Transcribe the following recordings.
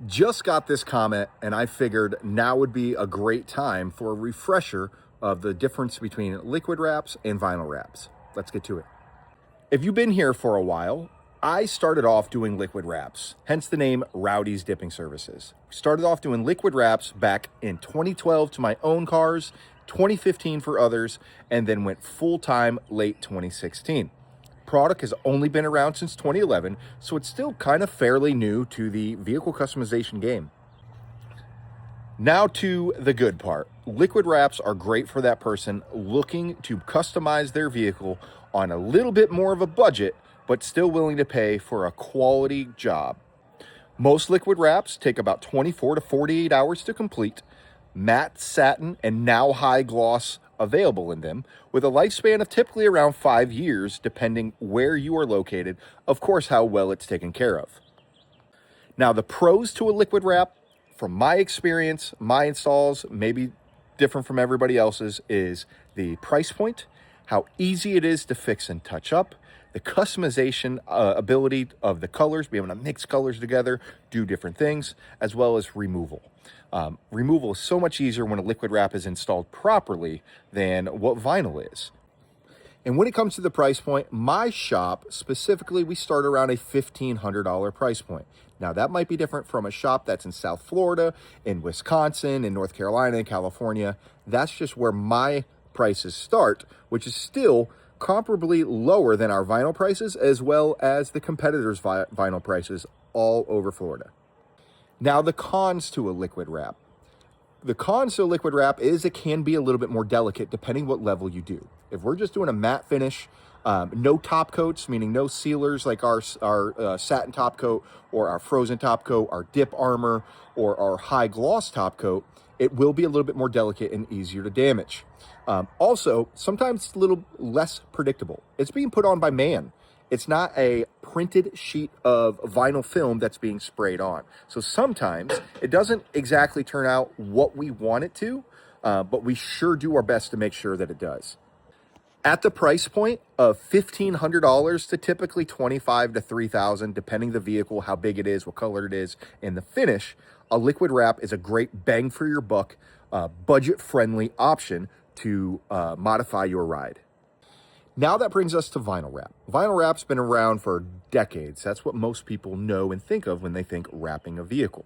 Just got this comment, and I figured now would be a great time for a refresher of the difference between liquid wraps and vinyl wraps. Let's get to it. If you've been here for a while, I started off doing liquid wraps, hence the name Rowdy's Dipping Services. Started off doing liquid wraps back in 2012 to my own cars, 2015 for others, and then went full-time late 2016. Product has only been around since 2011, so it's still kind of fairly new to the vehicle customization game. Now to the good part. Liquid wraps are great for that person looking to customize their vehicle on a little bit more of a budget, but still willing to pay for a quality job. Most liquid wraps take about 24 to 48 hours to complete. Matte, satin, and now high gloss available in them, with a lifespan of typically around 5 years, depending where you are located, of course, how well it's taken care of. Now, the pros to a liquid wrap, from my experience, my installs, maybe different from everybody else's, is the price point, how easy it is to fix and touch up, the customization ability of the colors, being able to mix colors together, do different things, as well as removal. Removal is so much easier when a liquid wrap is installed properly than what vinyl is. And when it comes to the price point, my shop specifically, we start around a $1,500 price point. Now, that might be different from a shop that's in South Florida, in Wisconsin, in North Carolina, in California. That's just where my prices start, which is still comparably lower than our vinyl prices, as well as the competitors' vinyl prices all over Florida. Now, the cons to a liquid wrap. The cons to a liquid wrap is it can be a little bit more delicate depending what level you do. If we're just doing a matte finish, no top coats, meaning no sealers like our satin top coat or our frozen top coat, our dip armor, or our high gloss top coat, it will be a little bit more delicate and easier to damage. Also, sometimes it's a little less predictable. It's being put on by man. It's not a printed sheet of vinyl film that's being sprayed on. So sometimes it doesn't exactly turn out what we want it to, but we sure do our best to make sure that it does. At the price point of $1,500 to typically $2,500 to $3,000, depending the vehicle, how big it is, what color it is, and the finish, a liquid wrap is a great bang for your buck, budget-friendly option to modify your ride. Now that brings us to vinyl wrap. Vinyl wrap's been around for decades. That's what most people know and think of when they think wrapping a vehicle.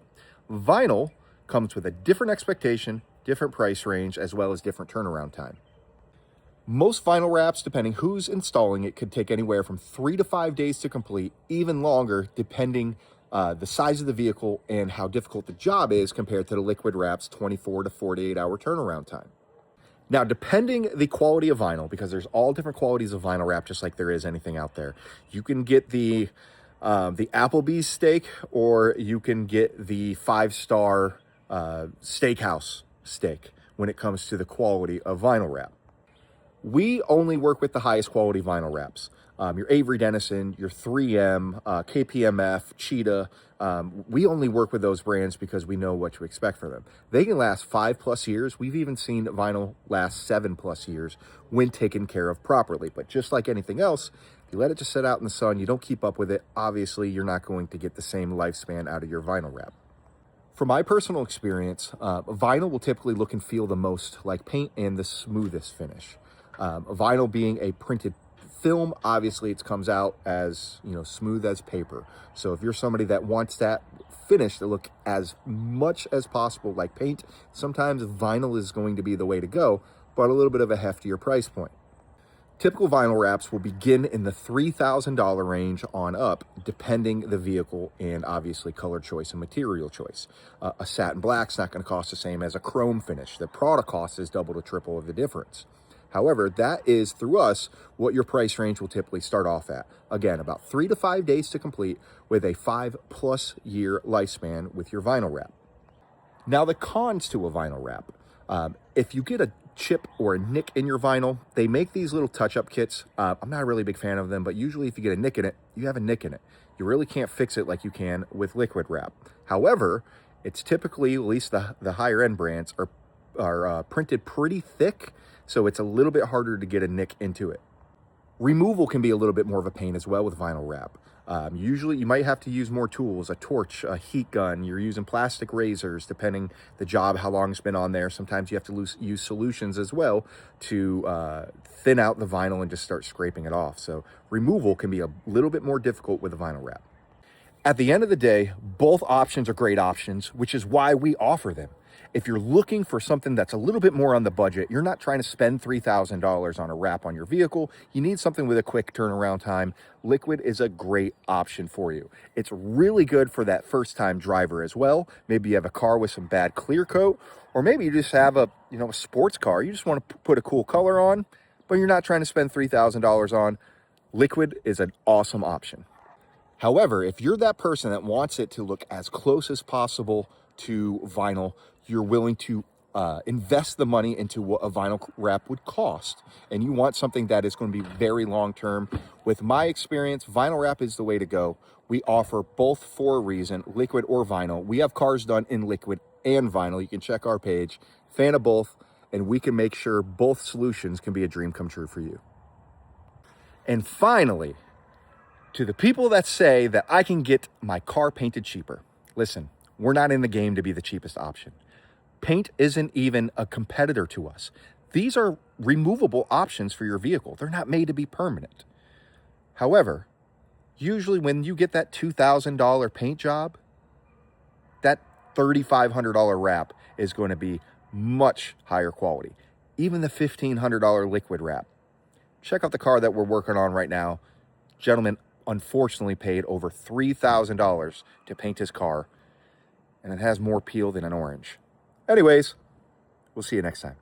Vinyl comes with a different expectation, different price range, as well as different turnaround time. Most vinyl wraps, depending who's installing it, could take anywhere from 3 to 5 days to complete, even longer, depending the size of the vehicle and how difficult the job is compared to the liquid wrap's 24 to 48 hour turnaround time. Now, depending the quality of vinyl, because there's all different qualities of vinyl wrap, just like there is anything out there. You can get the Applebee's steak, or you can get the 5-star steakhouse steak when it comes to the quality of vinyl wrap. We only work with the highest quality vinyl wraps. Your Avery Dennison, your 3M, KPMF, Cheetah. We only work with those brands because we know what to expect from them. They can last 5+ years. We've even seen vinyl last 7+ years when taken care of properly. But just like anything else, if you let it just sit out in the sun, you don't keep up with it, obviously you're not going to get the same lifespan out of your vinyl wrap. From my personal experience, vinyl will typically look and feel the most like paint and the smoothest finish. Vinyl being a printed film, obviously it comes out as, smooth as paper. So if you're somebody that wants that finish to look as much as possible like paint, sometimes vinyl is going to be the way to go, but a little bit of a heftier price point. Typical vinyl wraps will begin in the $3,000 range on up, depending the vehicle and obviously color choice and material choice. A satin black's not going to cost the same as a chrome finish. The product cost is double to triple of the difference. However, that is, through us, what your price range will typically start off at. Again, about 3 to 5 days to complete with a 5+ year lifespan with your vinyl wrap. Now, the cons to a vinyl wrap. If you get a chip or a nick in your vinyl, they make these little touch-up kits. I'm not a really big fan of them, but usually if you get a nick in it, you have a nick in it. You really can't fix it like you can with liquid wrap. However, it's typically, at least the higher-end brands, are printed pretty thick, so it's a little bit harder to get a nick into it. Removal can be a little bit more of a pain as well with vinyl wrap. Usually you might have to use more tools, a torch, a heat gun, you're using plastic razors, depending the job, how long it's been on there. Sometimes you have to use solutions as well to thin out the vinyl and just start scraping it off. So removal can be a little bit more difficult with a vinyl wrap. At the end of the day, both options are great options, which is why we offer them. If you're looking for something that's a little bit more on the budget, you're not trying to spend $3,000 on a wrap on your vehicle, you need something with a quick turnaround time, Liquid is a great option for you. It's really good for that first-time driver as well. Maybe you have a car with some bad clear coat, or maybe you just have a sports car. You just want to put a cool color on, but you're not trying to spend $3,000 on. Liquid is an awesome option. However, if you're that person that wants it to look as close as possible to vinyl, you're willing to invest the money into what a vinyl wrap would cost, and you want something that is going to be very long-term. With my experience, vinyl wrap is the way to go. We offer both for a reason, liquid or vinyl. We have cars done in liquid and vinyl. You can check our page, fan of both, and we can make sure both solutions can be a dream come true for you. And finally, to the people that say that I can get my car painted cheaper, listen, we're not in the game to be the cheapest option. Paint isn't even a competitor to us. These are removable options for your vehicle. They're not made to be permanent. However, usually when you get that $2,000 paint job, that $3,500 wrap is going to be much higher quality. Even the $1,500 liquid wrap. Check out the car that we're working on right now. Gentleman unfortunately paid over $3,000 to paint his car, and it has more peel than an orange. Anyways, we'll see you next time.